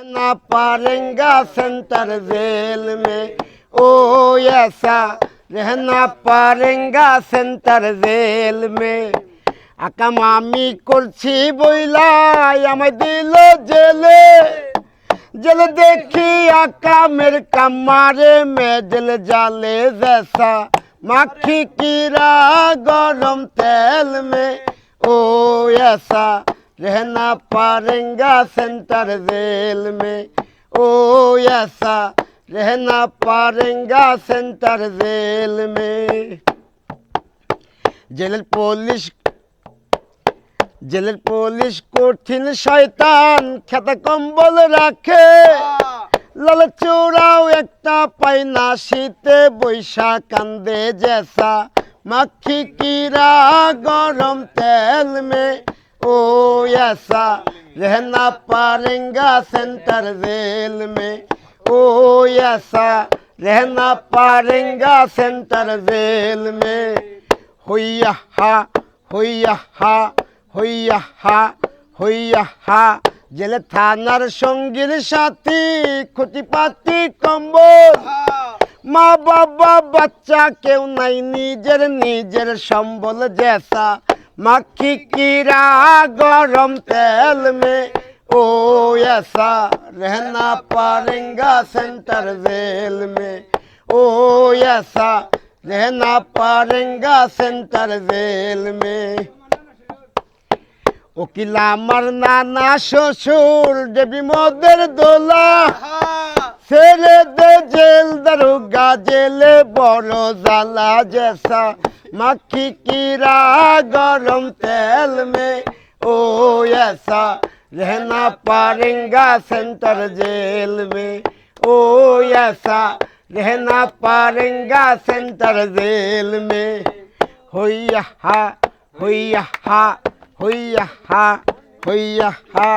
ना पारेंगा centre jail में, ओ ऐसा रहना पारेंगा सेंटर जेल में। আকাম আমি করছি বইলাই আমায় দিল জেলে, জেলে দেখি আকামের কামারে মে জেল জালে জैसा মাখি কিরা গরম তেল মে, ও ऐसा रहना पारेंगा सेंटर जेल में, ओ ऐसा रहना पारेंगा सेंटर जेल में। জেলের পুলিশ কঠিন শয়তান, খেতা কম্বল রাখে, লাল চূড়াও একটা পায় না, শীতে বৈশা কান্দে জैसा মাখি কিরা গরম তেল মে, ओ ऐसा रहना पारेंगा सेंटर जेल में, ओ ऐसा रहना पारेंगा सेंटर जेल में। हुइया हा हुइया हा हुइया हा हुइया हा, জেলে থানার সঙ্গীর সাথী খুঁটিপাতি কম্বল, মা বাবা বাচ্চা কেউ নাই, নিজের সম্বল জैसा মাখি কিরা গরম তেল में, ओ ऐसा रहना पारेंगा सेंटर जेल में, ओ ऐसा रहना पारेंगा सेंटर जेल में। উকিল আমার নানা শ্বশুর দেবী মদের দোলা, ছেড়ে দে জেল দারোগা জেলে বড় জ্বালা जैसा মাখি কিরা গরম তেল में, ओ ऐसा रहना पारेंगा सेंटर जेल में, ओ ऐसा रहना पारेंगा सेंटर जेल में। हुइया हा हुइया हा हुइया हा हुइया हा।